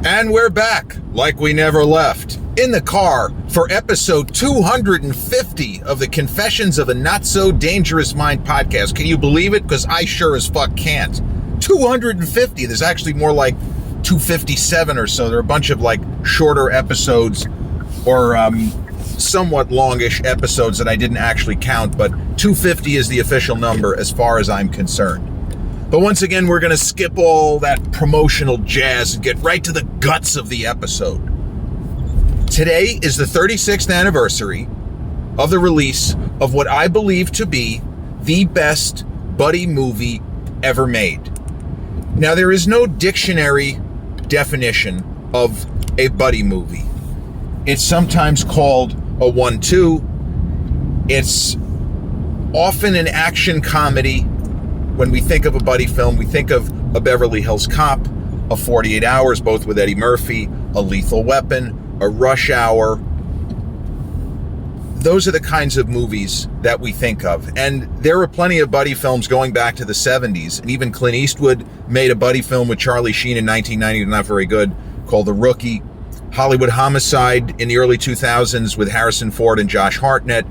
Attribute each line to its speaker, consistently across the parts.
Speaker 1: And we're back, like we never left, in the car for episode 250 of the Confessions of a Not So Dangerous Mind podcast. Can you believe it? Because I sure as fuck can't. 250. There's actually more like 257 or so. There are a bunch of like shorter episodes or somewhat longish episodes that I didn't actually count, but 250 is the official number as far as I'm concerned. But once again, we're going to skip all that promotional jazz and get right to the guts of the episode. Today is the 36th anniversary of the release of what I believe to be the best buddy movie ever made. Now, there is no dictionary definition of a buddy movie. It's sometimes called a 1-2. It's often an action comedy. When we think of a buddy film, we think of a Beverly Hills Cop, a 48 Hours, both with Eddie Murphy, a Lethal Weapon, a Rush Hour. Those are the kinds of movies that we think of. And there are plenty of buddy films going back to the 70s. And even Clint Eastwood made a buddy film with Charlie Sheen in 1990, not very good, called The Rookie. Hollywood Homicide in the early 2000s with Harrison Ford and Josh Hartnett.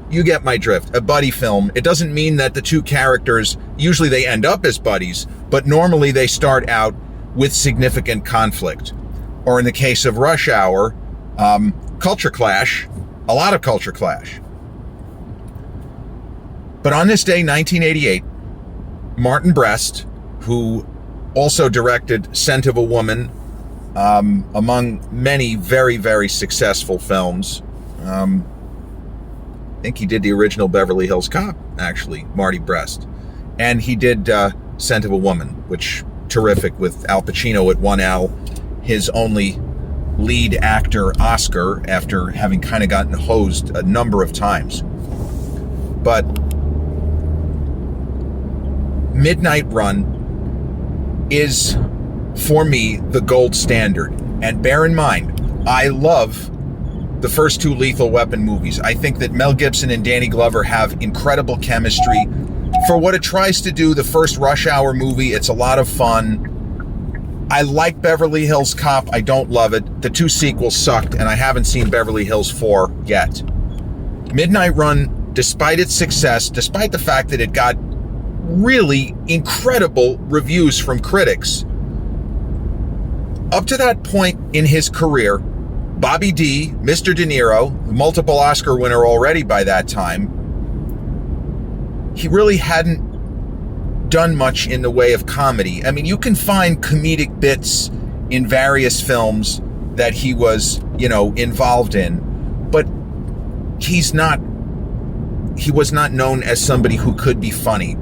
Speaker 1: You get my drift. A buddy film. It doesn't mean that the two characters, usually they end up as buddies, but normally they start out with significant conflict. Or in the case of Rush Hour, culture clash, a lot of culture clash. But on this day, 1988, Martin Brest, who also directed Scent of a Woman, among many very, very successful films, I think he did the original Beverly Hills Cop, actually, Marty Brest. And he did Scent of a Woman, which terrific with Al Pacino. It won Al his only lead actor Oscar after having kind of gotten hosed a number of times. But Midnight Run is, for me, the gold standard. And bear in mind, I love the first two Lethal Weapon movies. I think that Mel Gibson and Danny Glover have incredible chemistry. For what it tries to do, the first Rush Hour movie, it's a lot of fun. I like Beverly Hills Cop. I don't love it. The two sequels sucked, and I haven't seen Beverly Hills 4 yet. Midnight Run, despite its success, despite the fact that it got really incredible reviews from critics, up to that point in his career, Bobby D, Mr. DeNiro, multiple Oscar winner already by that time, he really hadn't done much in the way of comedy. I mean, you can find comedic bits in various films that he was, involved in, but he was not known as somebody who could be funny.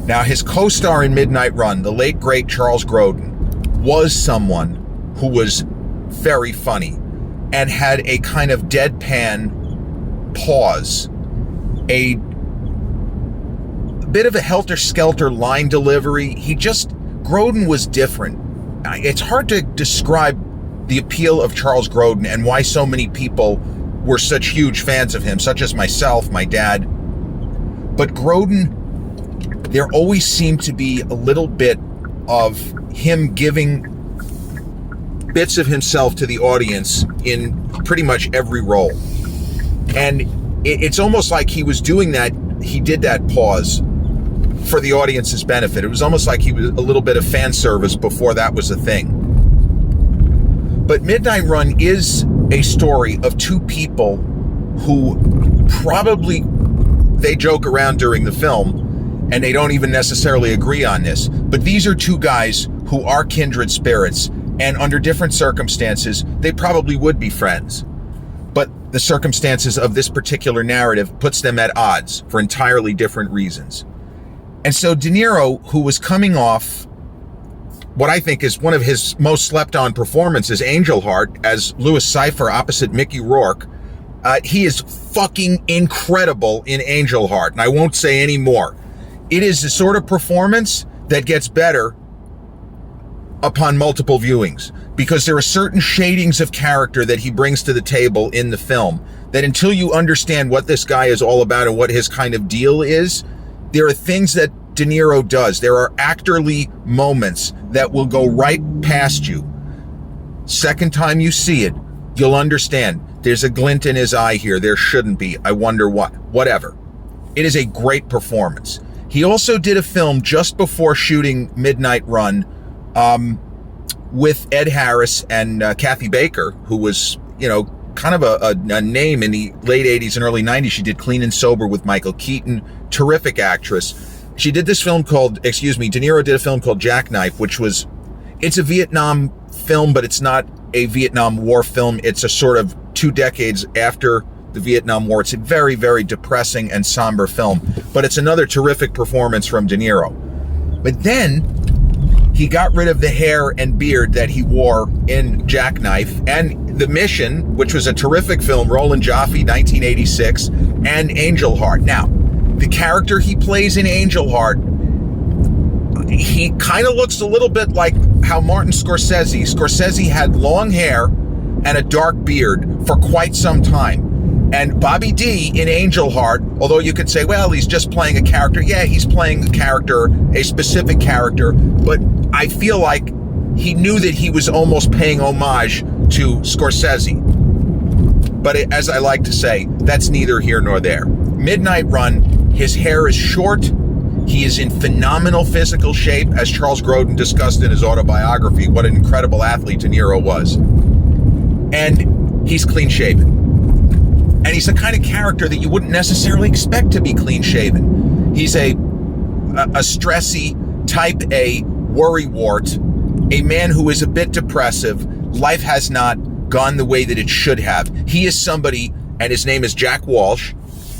Speaker 1: Now, his co-star in Midnight Run, the late, great Charles Grodin, was someone who was very funny and had a kind of deadpan pause, a bit of a helter-skelter line delivery. Grodin was different. It's hard to describe the appeal of Charles Grodin and why so many people were such huge fans of him, such as myself, my dad. But Grodin, there always seemed to be a little bit of him giving bits of himself to the audience in pretty much every role. And it's almost like he was doing that, he did that pause for the audience's benefit. It was almost like he was a little bit of fan service before that was a thing. But Midnight Run is a story of two people who probably, they joke around during the film, and they don't even necessarily agree on this, but these are two guys who are kindred spirits, and under different circumstances, they probably would be friends. But the circumstances of this particular narrative puts them at odds for entirely different reasons. And so De Niro, who was coming off what I think is one of his most slept-on performances, Angel Heart, as Louis Cyphre opposite Mickey Rourke, he is fucking incredible in Angel Heart, and I won't say any more. It is the sort of performance that gets better upon multiple viewings, because there are certain shadings of character that he brings to the table in the film that until you understand what this guy is all about and what his kind of deal is, there are things that De Niro does. There are actorly moments that will go right past you. Second time you see it, you'll understand. There's a glint in his eye here. There shouldn't be. I wonder what. Whatever. It is a great performance. He also did a film just before shooting Midnight Run with Ed Harris and Kathy Baker, who was, kind of a name in the late 80s and early 90s. She did Clean and Sober with Michael Keaton. Terrific actress. She did this film called, De Niro did a film called Jackknife, it's a Vietnam film, but it's not a Vietnam War film. It's a sort of 2 decades after the Vietnam War. It's a very, very depressing and somber film, but it's another terrific performance from De Niro. But then he got rid of the hair and beard that he wore in Jackknife and The Mission, which was a terrific film, Roland Joffe, 1986, and Angel Heart. Now, the character he plays in Angel Heart, he kind of looks a little bit like how Martin Scorsese had long hair and a dark beard for quite some time. And Bobby D in Angel Heart, although you could say, well, he's just playing a character. Yeah, he's playing a character, a specific character, but I feel like he knew that he was almost paying homage to Scorsese. But as I like to say, that's neither here nor there. Midnight Run, his hair is short. He is in phenomenal physical shape, as Charles Grodin discussed in his autobiography, what an incredible athlete De Niro was. And he's clean shaven. And he's the kind of character that you wouldn't necessarily expect to be clean shaven. He's a stressy, type A worrywart, a man who is a bit depressive. Life has not gone the way that it should have. He is somebody, and his name is Jack Walsh.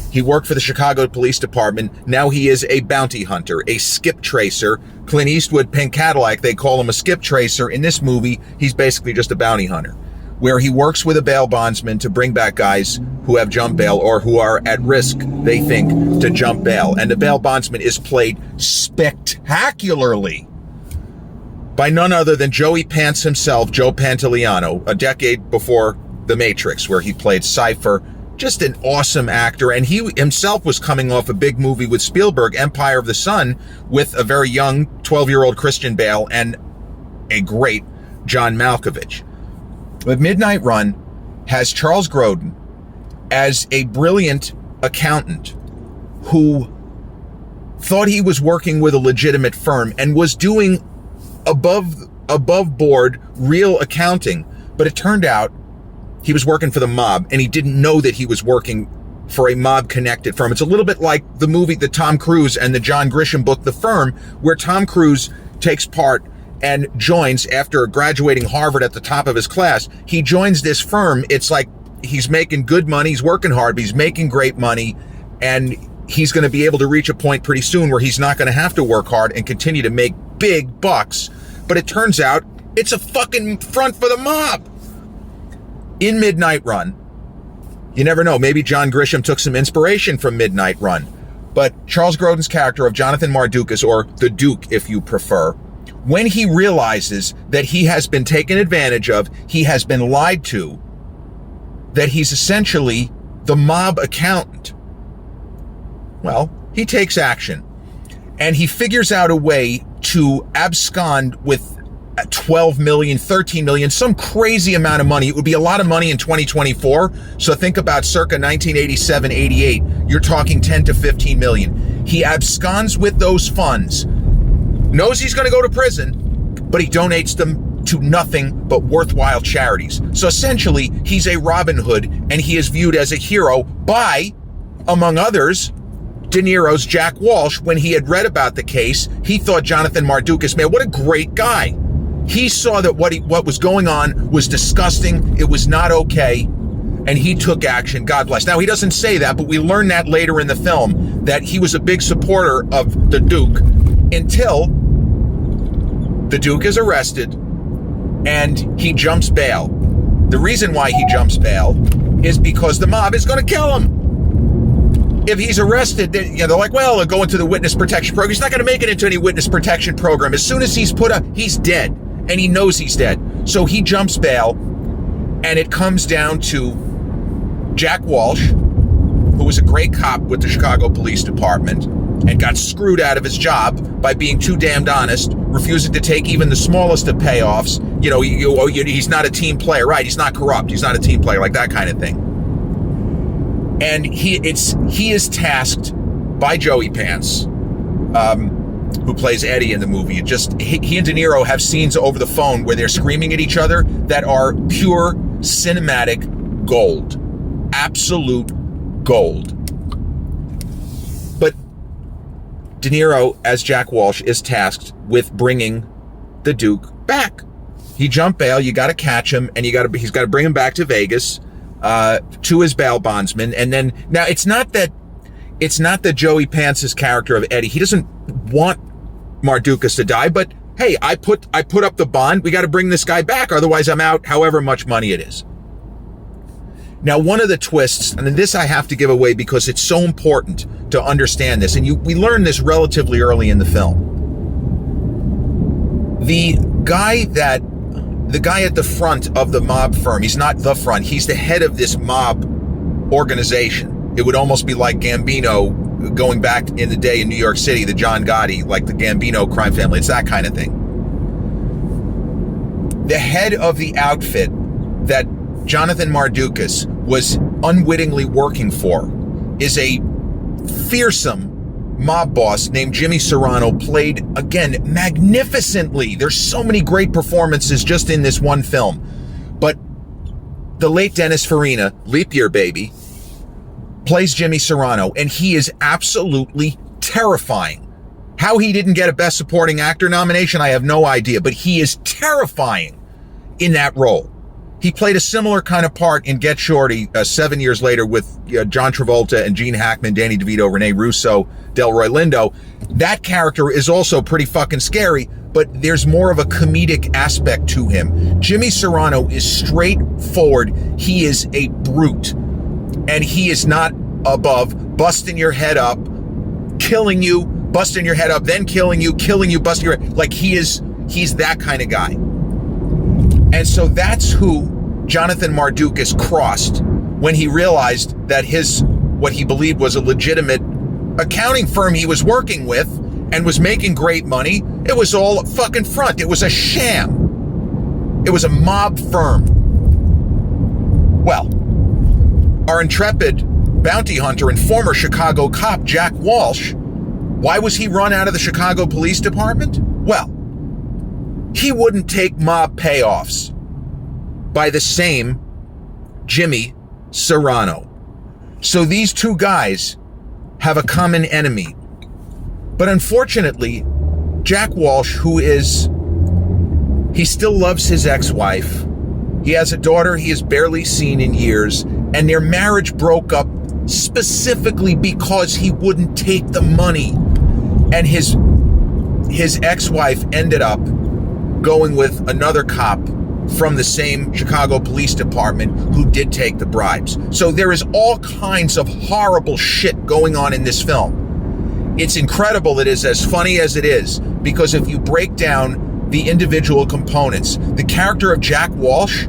Speaker 1: He worked for the Chicago Police Department. Now he is a bounty hunter, a skip tracer. Clint Eastwood, Pink Cadillac, they call him a skip tracer. In this movie, he's basically just a bounty hunter, where he works with a bail bondsman to bring back guys who have jumped bail or who are at risk, they think, to jump bail. And the bail bondsman is played spectacularly by none other than Joey Pants himself, Joe Pantoliano, a decade before The Matrix, where he played Cypher. Just an awesome actor. And he himself was coming off a big movie with Spielberg, Empire of the Sun, with a very young 12-year-old Christian Bale and a great John Malkovich. But Midnight Run has Charles Grodin as a brilliant accountant who thought he was working with a legitimate firm and was doing above board real accounting. But it turned out he was working for the mob, and he didn't know that he was working for a mob-connected firm. It's a little bit like the movie, the Tom Cruise and the John Grisham book, The Firm, where Tom Cruise takes part and joins after graduating Harvard at the top of his class. He joins this firm. It's like he's making good money. He's working hard, but he's making great money, and he's going to be able to reach a point pretty soon where he's not going to have to work hard and continue to make big bucks. But it turns out it's a fucking front for the mob. In Midnight Run, you never know, maybe John Grisham took some inspiration from Midnight Run, but Charles Grodin's character of Jonathan Mardukas, or the Duke if you prefer, when he realizes that he has been taken advantage of, he has been lied to, that he's essentially the mob accountant, well, he takes action, and he figures out a way to abscond with 12 million, 13 million, some crazy amount of money. It would be a lot of money in 2024. So think about circa 1987, 88. You're talking 10 to 15 million. He absconds with those funds, knows he's going to go to prison, but he donates them to nothing but worthwhile charities. So essentially, he's a Robin Hood, and he is viewed as a hero by, among others, De Niro's Jack Walsh. When he had read about the case, he thought Jonathan Mardukas, man, what a great guy. He saw that what was going on was disgusting. It was not okay. And he took action. God bless. Now, he doesn't say that, but we learn that later in the film, that he was a big supporter of the Duke until the Duke is arrested and he jumps bail. The reason why he jumps bail is because the mob is going to kill him. If he's arrested, they're like, well, he'll go into the witness protection program. He's not going to make it into any witness protection program. As soon as he's he's dead, and he knows he's dead. So he jumps bail, and it comes down to Jack Walsh, who was a great cop with the Chicago Police Department, and got screwed out of his job by being too damned honest, refusing to take even the smallest of payoffs. He's not a team player, right? He's not corrupt. He's not a team player, like that kind of thing. And he is tasked by Joey Pants, who plays Eddie in the movie. He and De Niro have scenes over the phone where they're screaming at each other that are pure cinematic gold. Absolute gold. But De Niro, as Jack Walsh, is tasked with bringing the Duke back. He jumped bail, you got to catch him, and he's got to bring him back to Vegas, to his bail bondsman. And then, now it's not that Joey Pants' character of Eddie, he doesn't want Mardukas to die, but hey, I put up the bond, we got to bring this guy back, otherwise I'm out however much money it is. Now, one of the twists, and this I have to give away because it's so important to understand this, and we learn this relatively early in the film. The guy at the front of the mob firm, he's not the front, he's the head of this mob organization. It would almost be like Gambino going back in the day in New York City, the John Gotti, like the Gambino crime family. It's that kind of thing. The head of the outfit that Jonathan Mardukas was unwittingly working for is a fearsome mob boss named Jimmy Serrano, played, again, magnificently. There's so many great performances just in this one film. But the late Dennis Farina, leap year baby, plays Jimmy Serrano, and he is absolutely terrifying. How he didn't get a Best Supporting Actor nomination, I have no idea, but he is terrifying in that role. He played a similar kind of part in Get Shorty 7 years later with John Travolta and Gene Hackman, Danny DeVito, Rene Russo, Delroy Lindo. That character is also pretty fucking scary, but there's more of a comedic aspect to him. Jimmy Serrano is straightforward. He is a brute, and he is not above busting your head up, killing you, busting your head up, then killing you, busting your head. Like, he's that kind of guy. And so that's who Jonathan Mardukas crossed when he realized that what he believed was a legitimate accounting firm he was working with and was making great money. It was all a fucking front. It was a sham. It was a mob firm. Well, our intrepid bounty hunter and former Chicago cop, Jack Walsh, why was he run out of the Chicago Police Department? Well, he wouldn't take mob payoffs by the same Jimmy Serrano. So these two guys have a common enemy. But unfortunately, Jack Walsh, he still loves his ex-wife. He has a daughter he has barely seen in years, and their marriage broke up specifically because he wouldn't take the money. And his ex-wife ended up going with another cop from the same Chicago Police Department who did take the bribes. So there is all kinds of horrible shit going on in this film. It's incredible. It is as funny as it is, because if you break down the individual components, the character of Jack Walsh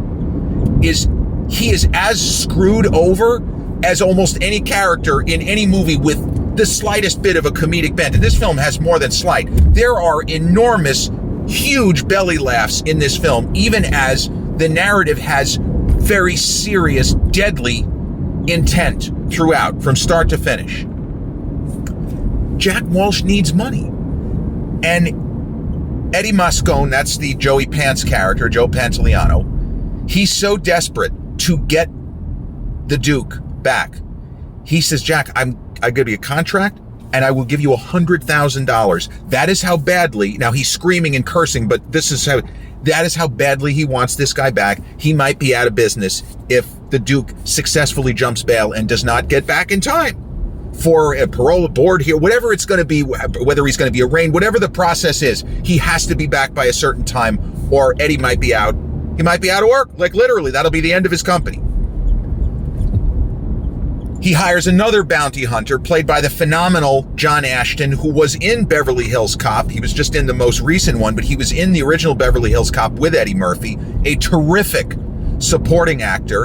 Speaker 1: is as screwed over as almost any character in any movie with the slightest bit of a comedic bent. And this film has more than slight. There are enormous, huge belly laughs in this film, even as the narrative has very serious, deadly intent throughout, from start to finish. Jack Walsh needs money. And Eddie Moscone, that's the Joey Pants character, Joe Pantoliano, he's so desperate to get the Duke back. He says, Jack, I give you a contract, and I will give you $100,000. That is how badly, now he's screaming and cursing, but that is how badly he wants this guy back. He might be out of business if the Duke successfully jumps bail and does not get back in time for a parole board here, whatever it's going to be, whether he's going to be arraigned, whatever the process is, he has to be back by a certain time, or Eddie might be out. He might be out of work. Like, literally, that'll be the end of his company. He hires another bounty hunter, played by the phenomenal John Ashton, who was in Beverly Hills Cop. He was just in the most recent one, but he was in the original Beverly Hills Cop with Eddie Murphy, a terrific supporting actor.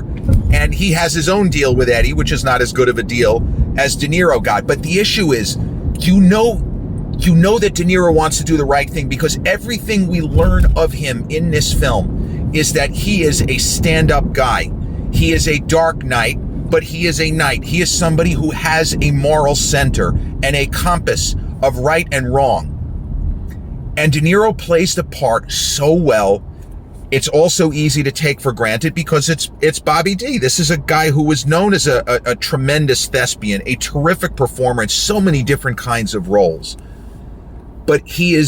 Speaker 1: And he has his own deal with Eddie, which is not as good of a deal as De Niro got. But the issue is, you know that De Niro wants to do the right thing, because everything we learn of him in this film is that he is a stand-up guy. He is a dark knight, but he is a knight. He is somebody who has a moral center and a compass of right and wrong. And De Niro plays the part so well. It's also easy to take for granted because it's Bobby D. This is a guy who was known as a tremendous thespian, a terrific performer in so many different kinds of roles. But he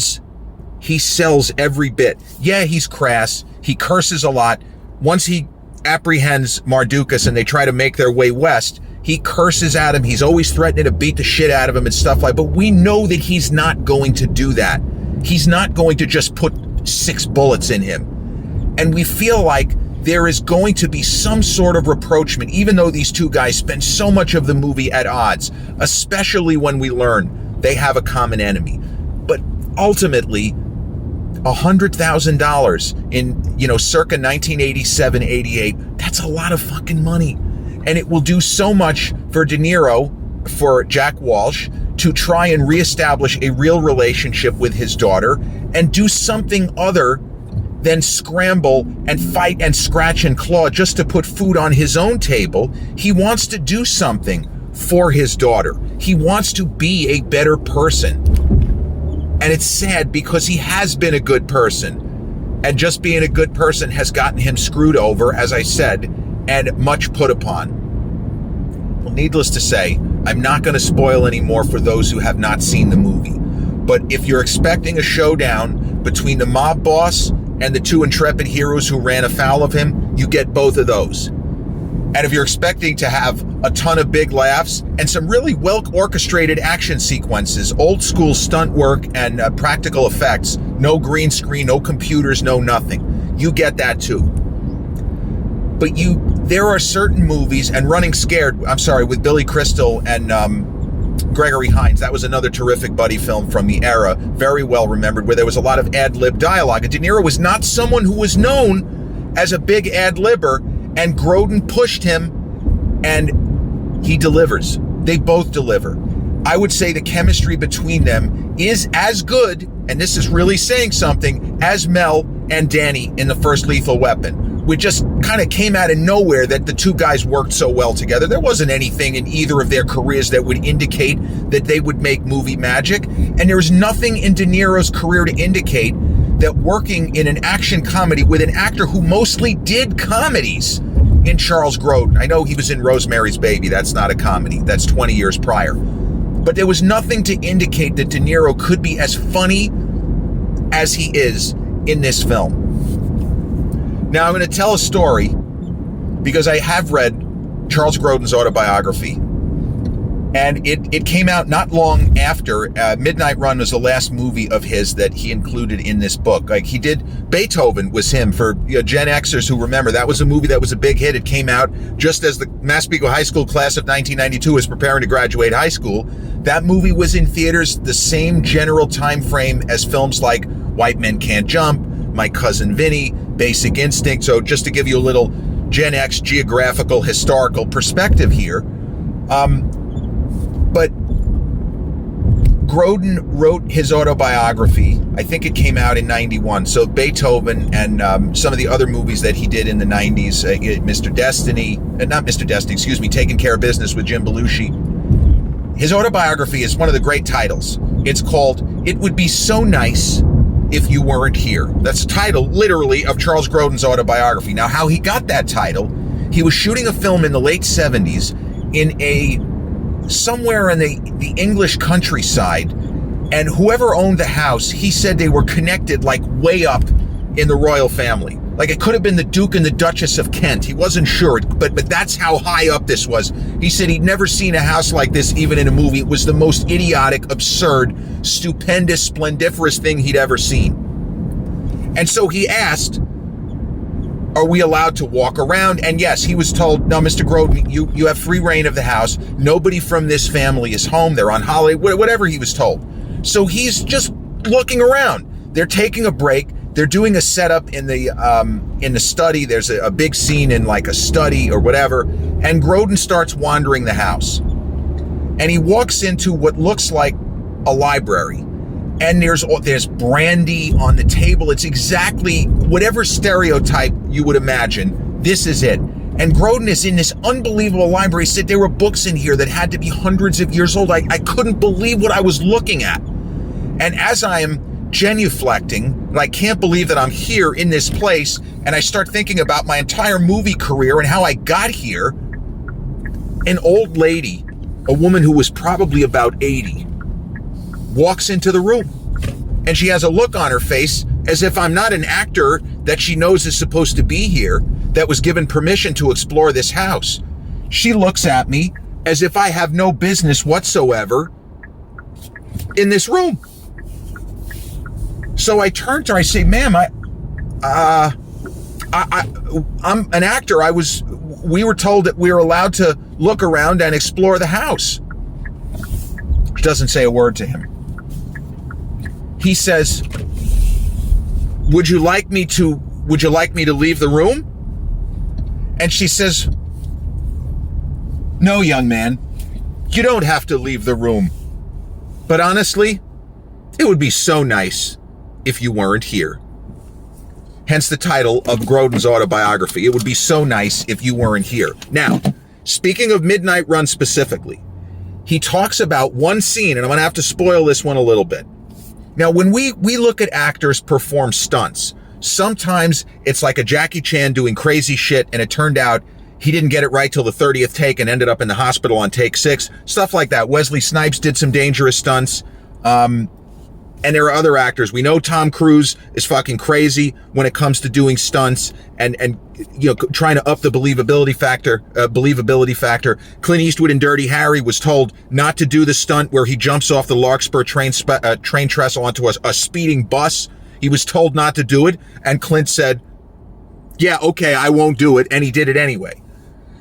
Speaker 1: sells every bit. Yeah, he's crass. He curses a lot. Once he apprehends Mardukas and they try to make their way west, he curses at him. He's always threatening to beat the shit out of him and stuff like that. But we know that he's not going to do that. He's not going to just put 6 bullets in him. And we feel like there is going to be some sort of rapprochement, even though these two guys spend so much of the movie at odds, especially when we learn they have a common enemy. But ultimately, $100,000 in, circa 1987, 88, that's a lot of fucking money. And it will do so much for De Niro, for Jack Walsh, to try and reestablish a real relationship with his daughter and do something other than scramble and fight and scratch and claw just to put food on his own table. He wants to do something for his daughter. He wants to be a better person. And it's sad because he has been a good person. And just being a good person has gotten him screwed over, as I said, and much put upon. Well, needless to say, I'm not going to spoil any more for those who have not seen the movie. But if you're expecting a showdown between the mob boss and the 2 intrepid heroes who ran afoul of him, you get both of those. And if you're expecting to have a ton of big laughs and some really well-orchestrated action sequences, old school stunt work and practical effects, no green screen, no computers, no nothing, you get that too. But there are certain movies, and with Billy Crystal and Gregory Hines, that was another terrific buddy film from the era, very well remembered, where there was a lot of ad-lib dialogue. And De Niro was not someone who was known as a big ad-libber, and Grodin pushed him, and he delivers. They both deliver. I would say the chemistry between them is as good, and this is really saying something, as Mel and Danny in the first Lethal Weapon. We just kind of came out of nowhere that the two guys worked so well together. There wasn't anything in either of their careers that would indicate that they would make movie magic. And there was nothing in De Niro's career to indicate that working in an action comedy with an actor who mostly did comedies in Charles Grodin. I know he was in Rosemary's Baby. That's not a comedy. That's 20 years prior. But there was nothing to indicate that De Niro could be as funny as he is in this film. Now, I'm going to tell a story because I have read Charles Grodin's autobiography, and it came out not long after. Midnight Run was the last movie of his that he included in this book. Like, he did, Beethoven was him. For Gen Xers who remember, that was a movie that was a big hit. It came out just as the Massapequa High School class of 1992 was preparing to graduate high school. That movie was in theaters the same general time frame as films like White Men Can't Jump, My Cousin Vinny, Basic Instinct. So just to give you a little Gen X geographical historical perspective here. But Grodin wrote his autobiography. I think it came out in 91. So Beethoven and some of the other movies that he did in the 90s, Taking Care of Business with Jim Belushi. His autobiography is one of the great titles. It's called It Would Be So Nice If You Weren't Here. That's the title, literally, of Charles Grodin's autobiography. Now, how he got that title, he was shooting a film in the late 70s somewhere in the English countryside, and whoever owned the house, he said they were connected like way up in the royal family. Like it could have been the Duke and the Duchess of Kent. He wasn't sure, but that's how high up this was. He said he'd never seen a house like this, even in a movie. It was the most idiotic, absurd, stupendous, splendiferous thing he'd ever seen. And so he asked, are we allowed to walk around? And yes, he was told, no, Mr. Grodin, you have free reign of the house. Nobody from this family is home. They're on holiday, whatever he was told. So he's just looking around. They're taking a break. They're doing a setup in the study. There's a big scene in like a study or whatever. And Grodin starts wandering the house. And he walks into what looks like a library, and there's brandy on the table. It's exactly whatever stereotype you would imagine. This is it. And Grodin is in this unbelievable library. He said there were books in here that had to be hundreds of years old. I couldn't believe what I was looking at. And as I am genuflecting, and I can't believe that I'm here in this place, and I start thinking about my entire movie career and how I got here, an old lady, a woman who was probably about 80, walks into the room. And she has a look on her face as if I'm not an actor that she knows is supposed to be here, that was given permission to explore this house. She looks at me as if I have no business whatsoever in this room. So I turn to her, I say, ma'am, I'm an actor. We were told that we were allowed to look around and explore the house. She doesn't say a word to him. He says, would you like me to leave the room? And she says, no, young man, you don't have to leave the room. But honestly, it would be so nice if you weren't here. Hence the title of Grodin's autobiography. It would be so nice if you weren't here. Now, speaking of Midnight Run specifically, he talks about one scene, and I'm going to have to spoil this one a little bit. Now, when we look at actors perform stunts, sometimes it's like a Jackie Chan doing crazy shit, and it turned out he didn't get it right till the 30th take and ended up in the hospital on take 6. Stuff like that. Wesley Snipes did some dangerous stunts. And there are other actors. We know Tom Cruise is fucking crazy when it comes to doing stunts and trying to up the believability factor. Clint Eastwood in Dirty Harry was told not to do the stunt where he jumps off the Larkspur train trestle onto a speeding bus. He was told not to do it, and Clint said, yeah, okay, I won't do it, and he did it anyway.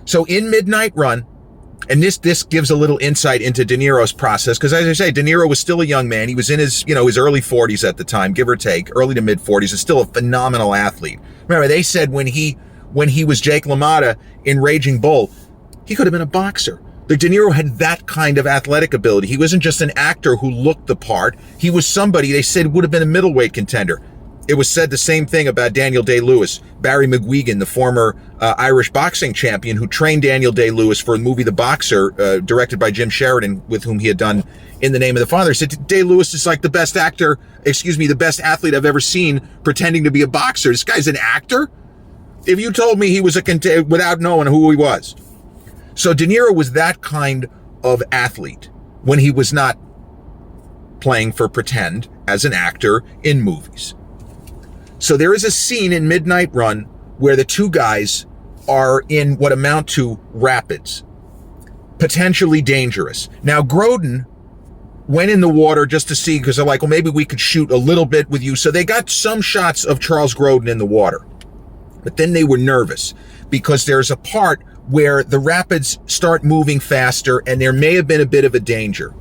Speaker 1: So in Midnight Run, and this gives a little insight into De Niro's process, because as I say, De Niro was still a young man. He was in his early 40s at the time, give or take, early to mid 40s, is still a phenomenal athlete. Remember, they said when he was Jake LaMotta in Raging Bull, he could have been a boxer. Like, De Niro had that kind of athletic ability. He wasn't just an actor who looked the part. He was somebody they said would have been a middleweight contender. It was said the same thing about Daniel Day-Lewis. Barry McGuigan, the former Irish boxing champion who trained Daniel Day-Lewis for the movie The Boxer, directed by Jim Sheridan, with whom he had done In the Name of the Father, said Day-Lewis is like the best athlete I've ever seen pretending to be a boxer. This guy's an actor? If you told me he was a contender without knowing who he was. So De Niro was that kind of athlete when he was not playing for pretend as an actor in movies. So there is a scene in Midnight Run where the two guys are in what amount to rapids, potentially dangerous. Now, Grodin went in the water just to see, because they're like, well, maybe we could shoot a little bit with you. So they got some shots of Charles Grodin in the water. But then they were nervous because there's a part where the rapids start moving faster and there may have been a bit of a danger.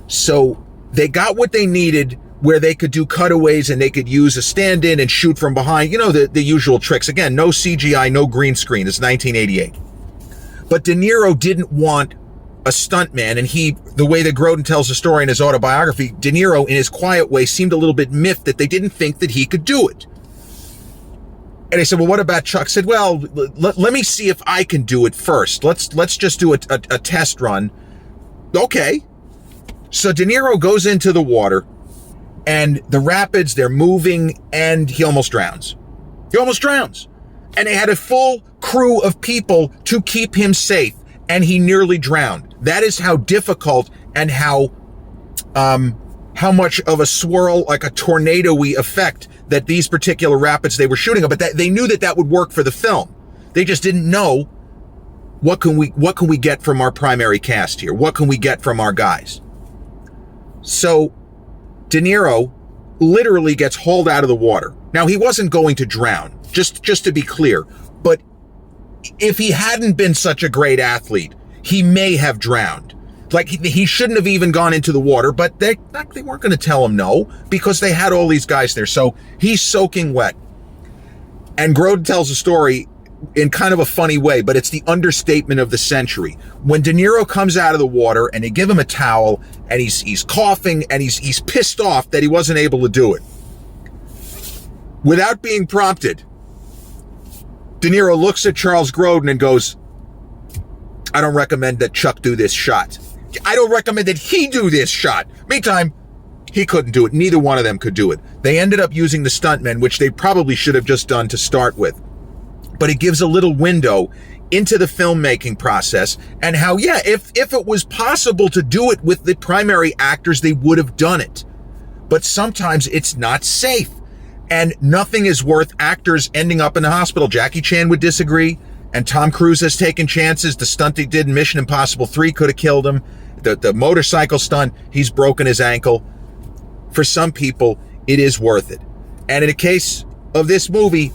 Speaker 1: So they got what they needed, where they could do cutaways and they could use a stand-in and shoot from behind. The usual tricks. Again, no CGI, no green screen. It's 1988. But De Niro didn't want a stuntman, and the way that Grodin tells the story in his autobiography, De Niro, in his quiet way, seemed a little bit miffed that they didn't think that he could do it. And they said, well, what about Chuck? Said, well, let me see if I can do it first. Let's just do a test run. Okay. So De Niro goes into the water, and the rapids, they're moving, and he almost drowns. And they had a full crew of people to keep him safe, and he nearly drowned. That is how difficult and how much of a swirl, like a tornado-y effect, that these particular rapids they were shooting on. But they knew that would work for the film. They just didn't know, what can we get from our primary cast here? What can we get from our guys? So De Niro literally gets hauled out of the water. Now, he wasn't going to drown, just to be clear. But if he hadn't been such a great athlete, he may have drowned. Like, he shouldn't have even gone into the water, but they weren't going to tell him no, because they had all these guys there. So he's soaking wet. And Grodin tells a story in kind of a funny way, but it's the understatement of the century. When De Niro comes out of the water and they give him a towel and he's coughing and he's pissed off that he wasn't able to do it. Without being prompted, De Niro looks at Charles Grodin and goes, I don't recommend that Chuck do this shot. I don't recommend that he do this shot. Meantime, he couldn't do it. Neither one of them could do it. They ended up using the stuntmen, which they probably should have just done to start with. But it gives a little window into the filmmaking process and how, yeah, if it was possible to do it with the primary actors, they would have done it. But sometimes it's not safe. And nothing is worth actors ending up in the hospital. Jackie Chan would disagree. And Tom Cruise has taken chances. The stunt he did in Mission Impossible 3 could have killed him. The motorcycle stunt, he's broken his ankle. For some people, it is worth it. And in the case of this movie,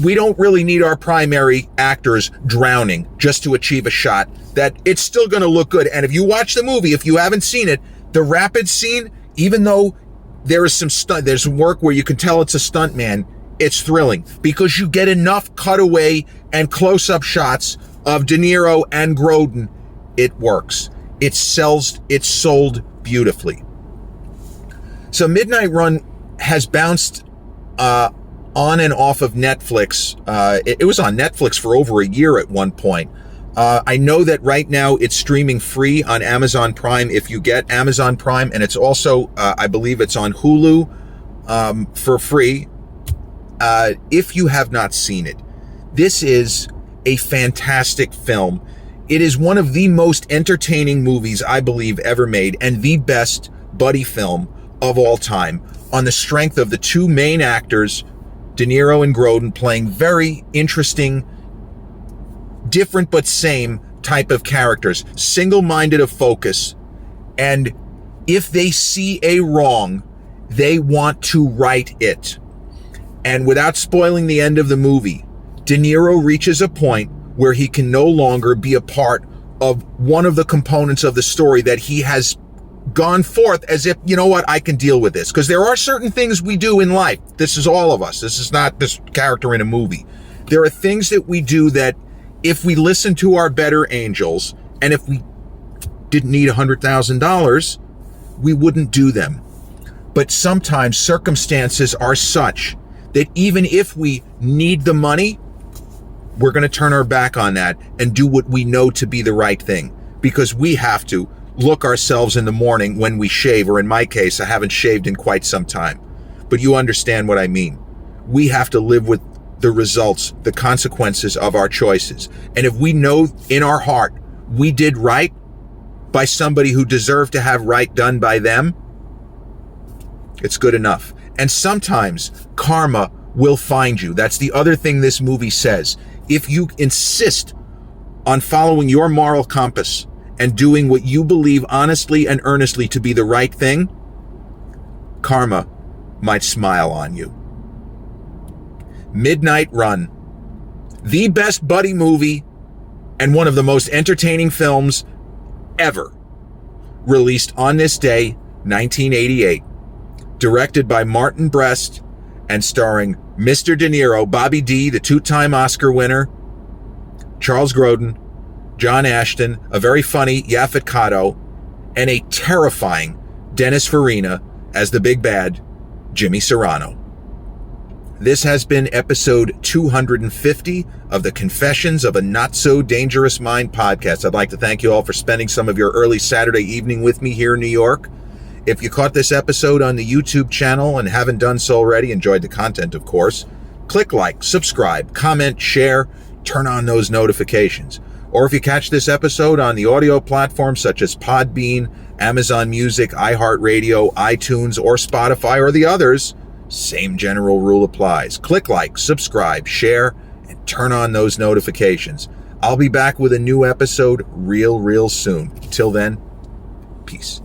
Speaker 1: we don't really need our primary actors drowning just to achieve a shot that it's still going to look good. And if you watch the movie, if you haven't seen it, the rapid scene, even though there is there's some work where you can tell it's a stunt man, it's thrilling because you get enough cutaway and close-up shots of De Niro and Grodin. It works. It's sold beautifully. So Midnight Run has bounced on and off of Netflix. It was on Netflix for over a year at one point. I know that right now it's streaming free on Amazon Prime if you get Amazon Prime, and it's also, I believe it's on Hulu for free. If you have not seen it, this is a fantastic film. It is one of the most entertaining movies I believe ever made, and the best buddy film of all time, on the strength of the two main actors, De Niro and Grodin, playing very interesting, different but same type of characters, single-minded of focus, and if they see a wrong, they want to right it. And without spoiling the end of the movie, De Niro reaches a point where he can no longer be a part of one of the components of the story that he has gone forth as if, you know what, I can deal with this. Because there are certain things we do in life. This is all of us. This is not this character in a movie. There are things that we do that if we listen to our better angels, and if we didn't need $100,000, we wouldn't do them. But sometimes circumstances are such that even if we need the money, we're going to turn our back on that and do what we know to be the right thing, because we have to look ourselves in the morning when we shave, or in my case, I haven't shaved in quite some time. But you understand what I mean. We have to live with the results, the consequences of our choices. And if we know in our heart we did right by somebody who deserved to have right done by them, it's good enough. And sometimes karma will find you. That's the other thing this movie says. If you insist on following your moral compass and doing what you believe honestly and earnestly to be the right thing, karma might smile on you. Midnight Run, the best buddy movie and one of the most entertaining films ever, released on this day, 1988, directed by Martin Brest and starring Mr. De Niro, Bobby D, the two-time Oscar winner, Charles Grodin, John Ashton, a very funny Yaphet Kotto, and a terrifying Dennis Farina as the big bad, Jimmy Serrano. This has been episode 250 of the Confessions of a Not So Dangerous Mind podcast. I'd like to thank you all for spending some of your early Saturday evening with me here in New York. If you caught this episode on the YouTube channel and haven't done so already, enjoyed the content, of course, click like, subscribe, comment, share, turn on those notifications. Or if you catch this episode on the audio platforms such as Podbean, Amazon Music, iHeartRadio, iTunes, or Spotify, or the others, same general rule applies. Click like, subscribe, share, and turn on those notifications. I'll be back with a new episode real soon. Till then, peace.